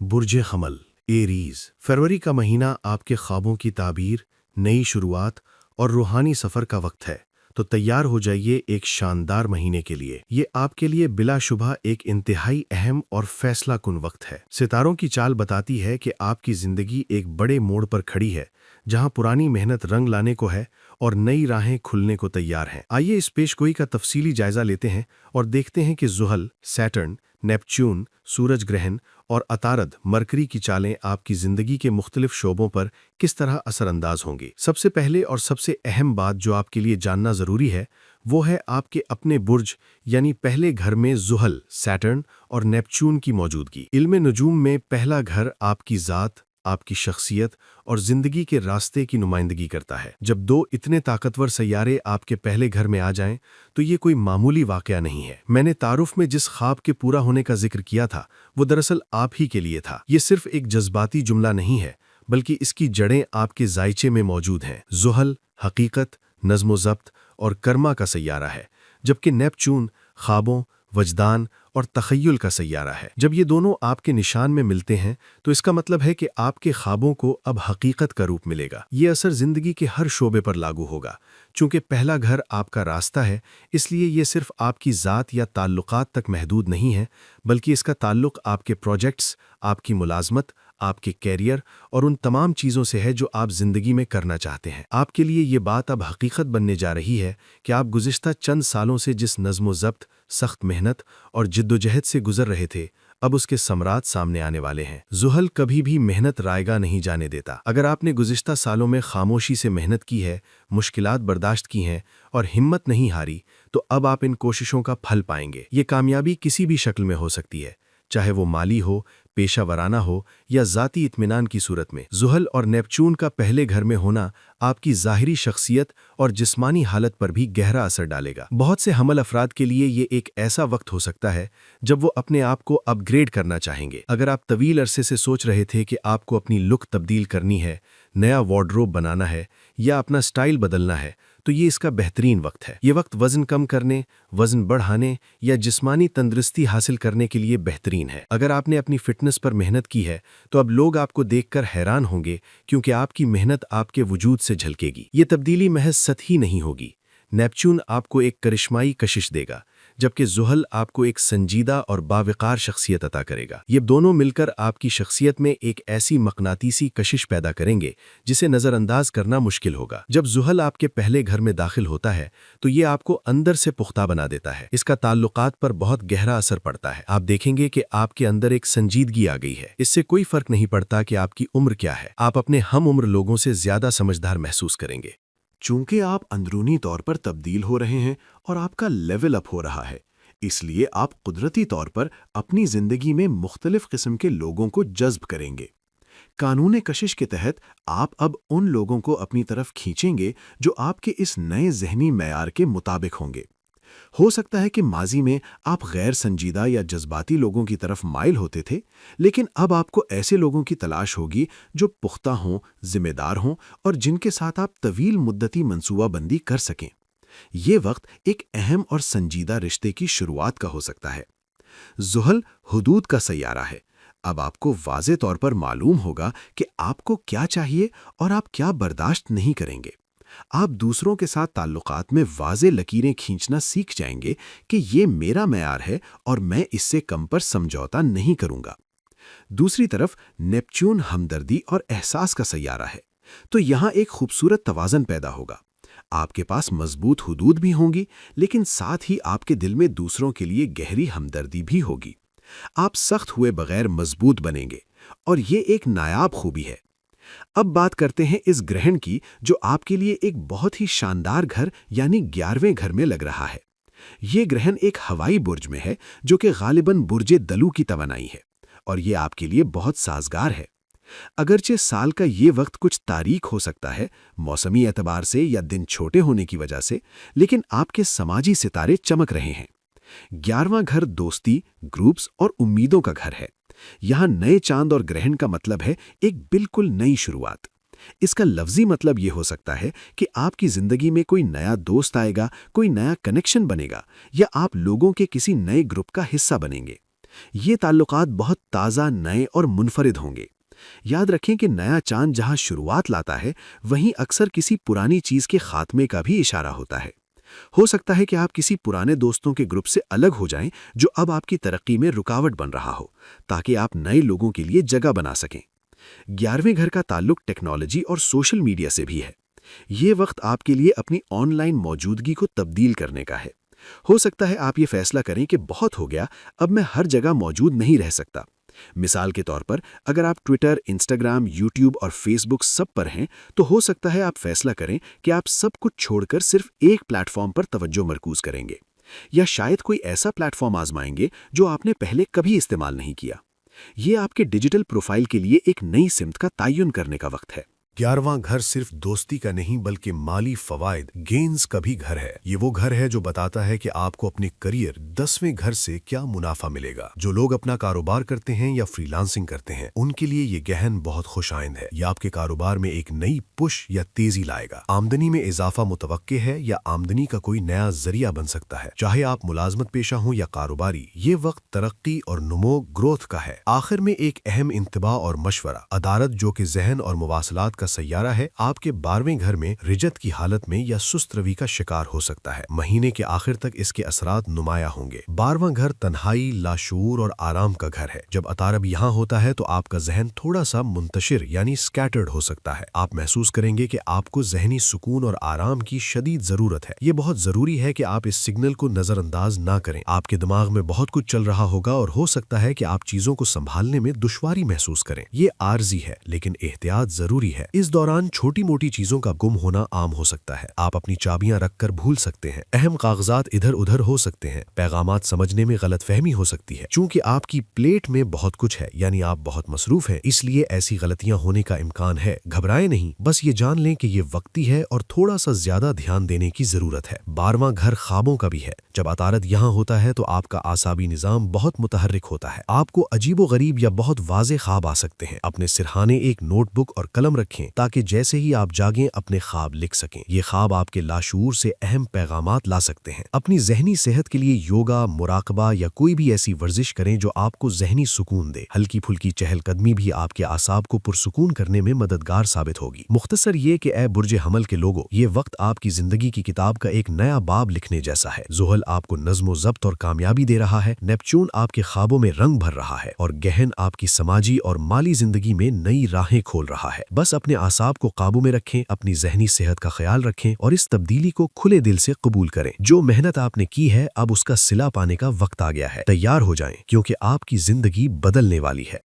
बुर्ज हमल एरीज फरवरी का महीना आपके ख्वाबों की ताबीर, नई शुरुआत और रूहानी सफ़र का वक्त है। तो तैयार हो जाइए एक शानदार महीने के लिए। ये आपके लिए बिलाशुबा एक इंतहाई अहम और फैसला कुन वक्त है। सितारों की चाल बताती है कि आपकी ज़िंदगी एक बड़े मोड़ पर खड़ी है, जहां पुरानी मेहनत रंग लाने को है और नई राहें खुलने को तैयार हैं। आइए इस पेशगोई का तफसीली जायजा लेते हैं और देखते हैं कि जुहल, सैटर्न, नेपच्यून, सूरज ग्रहण और अतारद, मरकरी की चालें आपकी ज़िंदगी के मुख्तलिफ शोबों पर किस तरह असरअंदाज होंगी। सबसे पहले और सबसे अहम बात जो आपके लिए जानना ज़रूरी है, वो है आपके अपने बुर्ज यानी पहले घर में जुहल, सैटर्न और नेपच्यून की मौजूदगी। इल्म नजूम में पहला घर आपकी ज़ात, आपकी शख्सियत और ज़िंदगी के रास्ते की नुमाइंदगी करता है। जब दो इतने ताकतवर सैयारे आपके पहले घर में आ जाएं, तो ये कोई मामूली वाक़या नहीं है। मैंने तारुफ में जिस ख्वाब के पूरा होने का जिक्र किया था, वो दरअसल आप ही के लिए था। ये सिर्फ एक जज्बाती जुमला नहीं है, बल्कि इसकी जड़ें आपके जायचे में मौजूद हैं। जुहल हकीकत, नज़्म-ओ-ज़ब्त और कर्मा का सैयारा है, जबकि नेपच्यून ख्वाबों, वजदान और तख़य्युल का सैयारा है। जब ये दोनों आपके निशान में मिलते हैं, तो इसका मतलब है कि आपके ख्वाबों को अब हकीकत का रूप मिलेगा। ये असर ज़िंदगी के हर शोबे पर लागू होगा। चूँकि पहला घर आपका रास्ता है, इसलिए ये सिर्फ आपकी ज़ात या ताल्लुकात तक महदूद नहीं है, बल्कि इसका ताल्लुक आपके प्रोजेक्ट्स, आपकी मुलाजमत, आपके कैरियर और उन तमाम चीज़ों से है जो आप ज़िंदगी में करना चाहते हैं। आपके लिए ये बात अब हकीकत बनने जा रही है कि आप गुज़िश्ता चंद सालों से जिस नज़्म-ओ-ज़ब्त, सख्त मेहनत और जिद्दोजहद से गुजर रहे थे, अब उसके समरात सामने आने वाले हैं। जुहल कभी भी मेहनत रायगा नहीं जाने देता। अगर आपने गुज़िश्ता सालों में खामोशी से मेहनत की है, मुश्किलात बर्दाश्त की हैं और हिम्मत नहीं हारी, तो अब आप इन कोशिशों का फल पाएंगे। ये कामयाबी किसी भी शक्ल में हो सकती है, चाहे वो माली हो, पेशा वराना हो या ज़ाती इत्मीनान की सूरत में। जुहल और नेपच्यून का पहले घर में होना आपकी ज़ाहिरी शख्सियत और जिस्मानी हालत पर भी गहरा असर डालेगा। बहुत से हमल अफराद के लिए ये एक ऐसा वक्त हो सकता है जब वो अपने आप को अपग्रेड करना चाहेंगे। अगर आप तवील अरसे से सोच रहे थे कि आपको अपनी लुक तब्दील करनी है, नया वार्डरोब बनाना है या अपना स्टाइल बदलना है, तो ये इसका बेहतरीन वक्त है। ये वक्त वज़न कम करने, वज़न बढ़ाने या जिस्मानी तंदुरुस्ती हासिल करने के लिए बेहतरीन है। अगर आपने अपनी फिटनेस पर मेहनत की है, तो अब लोग आपको देखकर हैरान होंगे, क्योंकि आपकी मेहनत आपके वजूद से झलकेगी। ये तब्दीली महज सतही नहीं होगी। नेपच्यून आपको एक करिश्माई कशिश देगा, जबकि जुहल आपको एक संजीदा और बावकार शख्सियत अता करेगा। ये दोनों मिलकर आपकी शख्सियत में एक ऐसी मकनातीसी कशिश पैदा करेंगे जिसे नज़रअंदाज करना मुश्किल होगा। जब जुहल आपके पहले घर में दाखिल होता है, तो ये आपको अंदर से पुख्ता बना देता है। इसका ताल्लुकात पर बहुत गहरा असर पड़ता है। आप देखेंगे कि आपके अंदर एक संजीदगी आ गई है। इससे कोई फर्क नहीं पड़ता कि आपकी उम्र क्या है, आप अपने हम उम्र लोगों से ज़्यादा समझदार महसूस करेंगे। चूंकि आप अंदरूनी तौर पर तब्दील हो रहे हैं और आपका लेवल अप हो रहा है, इसलिए आप कुदरती तौर पर अपनी जिंदगी में मुख्तलिफ किस्म के लोगों को जज्ब करेंगे। कानून कशिश के तहत आप अब उन लोगों को अपनी तरफ खींचेंगे जो आपके इस नए जहनी मैयार के मुताबिक होंगे। हो सकता है कि माजी में आप गैर संजीदा या जज्बाती लोगों की तरफ माइल होते थे, लेकिन अब आपको ऐसे लोगों की तलाश होगी जो पुख्ता हों, जिम्मेदार हों और जिनके साथ आप तवील मुद्दती मंसूबाबंदी कर सकें। ये वक्त एक अहम और संजीदा रिश्ते की शुरुआत का हो सकता है। जुहल हुदूद का सैयारा है। अब आपको वाज़े तौर पर मालूम होगा कि आपको क्या चाहिए और आप क्या बर्दाश्त नहीं करेंगे। आप दूसरों के साथ ताल्लुकात में वाज़े लकीरें खींचना सीख जाएंगे कि ये मेरा मैयार है और मैं इससे कम पर समझौता नहीं करूंगा। दूसरी तरफ नेपच्यून हमदर्दी और एहसास का सैयारा है, तो यहाँ एक खूबसूरत तवाज़न पैदा होगा। आपके पास मजबूत हुदूद भी होंगी, लेकिन साथ ही आपके दिल में दूसरों के लिए गहरी हमदर्दी भी होगी। आप सख्त हुए बगैर मजबूत बनेंगे और ये एक नायाब खूबी है। अब बात करते हैं इस ग्रहण की, जो आपके लिए एक बहुत ही शानदार घर यानी 11वें घर में लग रहा है। ये ग्रहण एक हवाई बुर्ज में है, जो कि गालिबन बुर्जे दलू की तवानाई है और ये आपके लिए बहुत साजगार है। अगरचे साल का ये वक्त कुछ तारीख हो सकता है, मौसमी एतबार से या दिन छोटे होने की वजह से, लेकिन आपके समाजी सितारे चमक रहे हैं। 11वां घर दोस्ती, ग्रुप्स और उम्मीदों का घर है। यहाँ नए चांद और ग्रहण का मतलब है एक बिल्कुल नई शुरुआत। इसका लफ्जी मतलब ये हो सकता है कि आपकी जिंदगी में कोई नया दोस्त आएगा, कोई नया कनेक्शन बनेगा या आप लोगों के किसी नए ग्रुप का हिस्सा बनेंगे। یہ تعلقات بہت تازہ، نئے اور منفرد ہوں گے۔ یاد رکھیں کہ نیا چاند جہاں شروعات لاتا ہے، وہیں اکثر کسی پرانی چیز کے خاتمے کا بھی اشارہ ہوتا ہے۔ ہو سکتا ہے کہ آپ کسی پرانے دوستوں کے گروپ سے الگ ہو جائیں جو اب آپ کی ترقی میں رکاوٹ بن رہا ہو، تاکہ آپ نئے لوگوں کے لیے جگہ بنا سکیں۔ 11ویں گھر کا تعلق ٹیکنالوجی اور سوشل میڈیا سے بھی ہے۔ یہ وقت آپ کے لیے اپنی آن لائن موجودگی کو تبدیل کرنے کا ہے۔ ہو سکتا ہے آپ یہ فیصلہ کریں کہ بہت ہو گیا، اب میں ہر جگہ موجود نہیں رہ سکتا۔ مثال کے طور پر، اگر آپ ٹویٹر، انسٹاگرام، یوٹیوب اور فیس بک سب پر ہیں، تو ہو سکتا ہے آپ فیصلہ کریں کہ آپ سب کچھ چھوڑ کر صرف ایک پلیٹ فارم پر توجہ مرکوز کریں گے، یا شاید کوئی ایسا پلیٹ فارم آزمائیں گے جو آپ نے پہلے کبھی استعمال نہیں کیا۔ یہ آپ کے ڈیجیٹل پروفائل کے لیے ایک نئی سمت کا تعین کرنے کا وقت ہے۔ 11واں گھر صرف دوستی کا نہیں بلکہ مالی فوائد گینز کا بھی گھر ہے۔ یہ وہ گھر ہے جو بتاتا ہے کہ آپ کو اپنے کریئر 10ویں گھر سے کیا منافع ملے گا۔ جو لوگ اپنا کاروبار کرتے ہیں یا فری لانسنگ کرتے ہیں، ان کے لیے یہ گہن بہت خوش آئند ہے۔ یہ آپ کے کاروبار میں ایک نئی پش یا تیزی لائے گا۔ آمدنی میں اضافہ متوقع ہے یا آمدنی کا کوئی نیا ذریعہ بن سکتا ہے۔ چاہے آپ ملازمت پیشہ ہوں یا کاروباری، یہ وقت ترقی اور نمو گروتھ کا ہے۔ آخر میں ایک اہم انتباہ اور مشورہ: عطارد جو کہ ذہن اور مواصلات کا سیارہ ہے، آپ کے 12ویں گھر میں رجت کی حالت میں یا سست روی کا شکار ہو سکتا ہے۔ مہینے کے آخر تک اس کے اثرات نمایاں ہوں گے۔ 12واں گھر تنہائی، لاشعور اور آرام کا گھر ہے۔ جب عطارد یہاں ہوتا ہے تو آپ کا ذہن تھوڑا سا منتشر یعنی سکیٹرڈ ہو سکتا ہے۔ آپ محسوس کریں گے کہ آپ کو ذہنی سکون اور آرام کی شدید ضرورت ہے۔ یہ بہت ضروری ہے کہ آپ اس سگنل کو نظر انداز نہ کریں۔ آپ کے دماغ میں بہت کچھ چل رہا ہوگا اور ہو سکتا ہے کہ آپ چیزوں کو سنبھالنے میں دشواری محسوس کریں۔ یہ عارضی ہے، لیکن احتیاط ضروری ہے۔ اس دوران چھوٹی موٹی چیزوں کا گم ہونا عام ہو سکتا ہے۔ آپ اپنی چابیاں رکھ کر بھول سکتے ہیں، اہم کاغذات ادھر ادھر ہو سکتے ہیں، پیغامات سمجھنے میں غلط فہمی ہو سکتی ہے۔ چونکہ آپ کی پلیٹ میں بہت کچھ ہے، یعنی آپ بہت مصروف ہیں، اس لیے ایسی غلطیاں ہونے کا امکان ہے۔ گھبرائیں نہیں، بس یہ جان لیں کہ یہ وقتی ہے اور تھوڑا سا زیادہ دھیان دینے کی ضرورت ہے۔ 12واں گھر خوابوں کا بھی ہے۔ جب عطارد یہاں ہوتا ہے تو آپ کا اعصابی نظام بہت متحرک ہوتا ہے۔ آپ کو عجیب و غریب یا بہت واضح خواب آ سکتے ہیں۔ اپنے سرہانے ایک نوٹ بک اور قلم رکھیں تاکہ جیسے ہی آپ جاگیں اپنے خواب لکھ سکیں۔ یہ خواب آپ کے لاشعور سے اہم پیغامات لا سکتے ہیں۔ اپنی ذہنی صحت کے لیے یوگا، مراقبہ یا کوئی بھی ایسی ورزش کریں جو آپ کو ذہنی سکون دے۔ ہلکی پھلکی چہل قدمی بھی آپ کے اعصاب کو پرسکون کرنے میں مددگار ثابت ہوگی۔ مختصر یہ کہ اے برج حمل کے لوگوں، یہ وقت آپ کی زندگی کی کتاب کا ایک نیا باب لکھنے جیسا ہے۔ زحل آپ کو نظم و ضبط اور کامیابی دے رہا ہے، نیپچون آپ کے خوابوں میں رنگ بھر رہا ہے، اور گہن آپ کی سماجی اور مالی زندگی میں نئی راہیں کھول رہا ہے۔ بس اپنے اعصاب کو قابو میں رکھیں، اپنی ذہنی صحت کا خیال رکھیں اور اس تبدیلی کو کھلے دل سے قبول کریں۔ جو محنت آپ نے کی ہے، اب اس کا صلہ پانے کا وقت آ گیا ہے۔ تیار ہو جائیں، کیونکہ آپ کی زندگی بدلنے والی ہے۔